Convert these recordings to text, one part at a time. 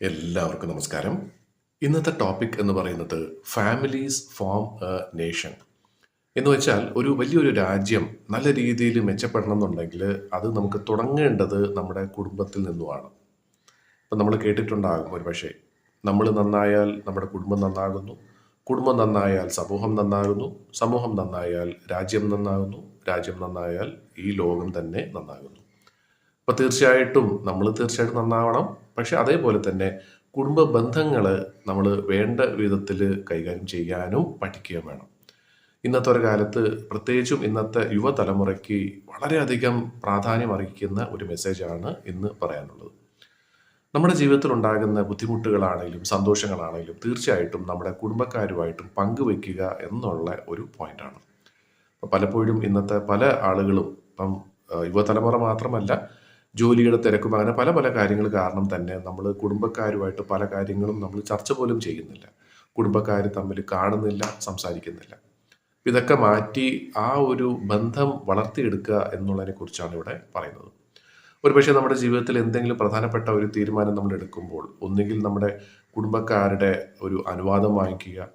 എല്ലാവർക്കും നമസ്കാരം. ഇന്നത്തെ ടോപ്പിക് എന്ന് പറയുന്നത് ഫാമിലീസ് ഫോം എ നേഷൻ. എന്ന് വെച്ചാൽ ഒരു വലിയൊരു രാജ്യം നല്ല രീതിയിൽ മെച്ചപ്പെടണം എന്നുണ്ടെങ്കിൽ അത് നമുക്ക് തുടങ്ങേണ്ടത് നമ്മുടെ കുടുംബത്തിൽ നിന്നുമാണ്. ഇപ്പം നമ്മൾ കേട്ടിട്ടുണ്ടാകും ഒരു പക്ഷേ, നമ്മൾ നന്നായാൽ നമ്മുടെ കുടുംബം നന്നാകുന്നു, കുടുംബം നന്നായാൽ സമൂഹം നന്നാകുന്നു, സമൂഹം നന്നായാൽ രാജ്യം നന്നാകുന്നു, രാജ്യം നന്നായാൽ ഈ ലോകം തന്നെ നന്നാകുന്നു. അപ്പോൾ തീർച്ചയായിട്ടും നമ്മൾ നന്നാവണം. പക്ഷെ അതേപോലെ തന്നെ കുടുംബ ബന്ധങ്ങൾ നമ്മൾ വേണ്ട വിധത്തിൽ കൈകാര്യം ചെയ്യാനും പഠിക്കുകയും വേണം. ഇന്നത്തെ ഒരു കാലത്ത് പ്രത്യേകിച്ചും ഇന്നത്തെ യുവതലമുറയ്ക്ക് വളരെയധികം പ്രാധാന്യം അർഹിക്കുന്ന ഒരു മെസ്സേജാണ് ഇന്ന് പറയാനുള്ളത്. നമ്മുടെ ജീവിതത്തിൽ ഉണ്ടാകുന്ന ബുദ്ധിമുട്ടുകളാണെങ്കിലും സന്തോഷങ്ങളാണെങ്കിലും തീർച്ചയായിട്ടും നമ്മുടെ കുടുംബക്കാരുമായിട്ടും പങ്കുവെക്കുക എന്നുള്ള ഒരു പോയിന്റാണ്. പലപ്പോഴും ഇന്നത്തെ പല ആളുകളും ഇപ്പം യുവതലമുറ മാത്രമല്ല, ജോലിയുടെ തിരക്കും അങ്ങനെ പല പല കാര്യങ്ങൾ കാരണം തന്നെ നമ്മൾ കുടുംബക്കാരുമായിട്ട് പല കാര്യങ്ങളും നമ്മൾ ചർച്ച പോലും ചെയ്യുന്നില്ല. കുടുംബക്കാർ തമ്മിൽ കാണുന്നില്ല, സംസാരിക്കുന്നില്ല. ഇതൊക്കെ മാറ്റി ആ ഒരു ബന്ധം വളർത്തിയെടുക്കുക എന്നുള്ളതിനെ കുറിച്ചാണ് ഇവിടെ പറയുന്നത്. ഒരുപക്ഷെ നമ്മുടെ ജീവിതത്തിൽ എന്തെങ്കിലും പ്രധാനപ്പെട്ട ഒരു തീരുമാനം നമ്മൾ എടുക്കുമ്പോൾ ഒന്നുകിൽ നമ്മുടെ കുടുംബക്കാരുടെ ഒരു അനുവാദം വാങ്ങിക്കുക.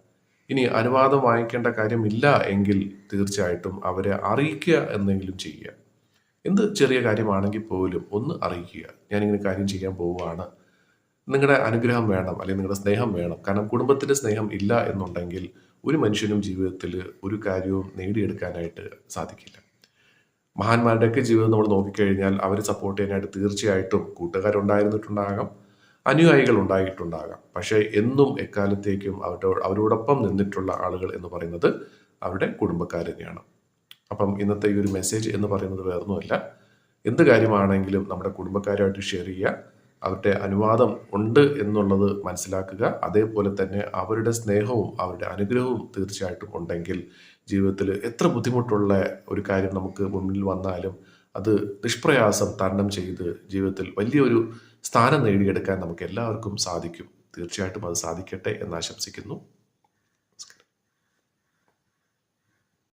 ഇനി അനുവാദം വാങ്ങിക്കേണ്ട കാര്യമില്ല എങ്കിൽ തീർച്ചയായിട്ടും അവരെ അറിയിക്കുക എന്നെങ്കിലും ചെയ്യുക. എന്ത് ചെറിയ കാര്യമാണെങ്കിൽ പോലും ഒന്ന് അറിയിക്കുക. ഞാനിങ്ങനെ കാര്യം ചെയ്യാൻ പോവുകയാണ്, നിങ്ങളുടെ അനുഗ്രഹം വേണം, അല്ലെങ്കിൽ നിങ്ങളുടെ സ്നേഹം വേണം. കാരണം കുടുംബത്തിൻ്റെ സ്നേഹം ഇല്ല എന്നുണ്ടെങ്കിൽ ഒരു മനുഷ്യനും ജീവിതത്തിൽ ഒരു കാര്യവും നേടിയെടുക്കാനായിട്ട് സാധിക്കില്ല. മഹാന്മാരുടെയൊക്കെ ജീവിതം നമ്മൾ നോക്കിക്കഴിഞ്ഞാൽ അവർ സപ്പോർട്ട് ചെയ്യാനായിട്ട് തീർച്ചയായിട്ടും കൂട്ടുകാരുണ്ടായിരുന്നിട്ടുണ്ടാകാം, അനുയായികൾ ഉണ്ടായിട്ടുണ്ടാകാം. പക്ഷേ എന്നും എക്കാലത്തേക്കും അവരോടൊപ്പം നിന്നിട്ടുള്ള ആളുകൾ എന്ന് പറയുന്നത് അവരുടെ കുടുംബക്കാർ തന്നെയാണ്. അപ്പം ഇന്നത്തെ ഈ ഒരു മെസ്സേജ് എന്ന് പറയുന്നത് വേറൊന്നുമല്ല, എന്ത് കാര്യമാണെങ്കിലും നമ്മുടെ കുടുംബക്കാരുമായിട്ട് ഷെയർ ചെയ്യുക, അവരുടെ അനുവാദം ഉണ്ട് എന്നുള്ളത് മനസ്സിലാക്കുക. അതേപോലെ തന്നെ അവരുടെ സ്നേഹവും അവരുടെ അനുഗ്രഹവും തീർച്ചയായിട്ടും ഉണ്ടെങ്കിൽ ജീവിതത്തിൽ എത്ര ബുദ്ധിമുട്ടുള്ള ഒരു കാര്യം നമുക്ക് മുന്നിൽ വന്നാലും അത് നിഷ്പ്രയാസം തരണം ചെയ്ത് ജീവിതത്തിൽ വലിയൊരു സ്ഥാനം നേടിയെടുക്കാൻ നമുക്ക് എല്ലാവർക്കും സാധിക്കും. തീർച്ചയായിട്ടും അത് സാധിക്കട്ടെ എന്ന് ആശംസിക്കുന്നു.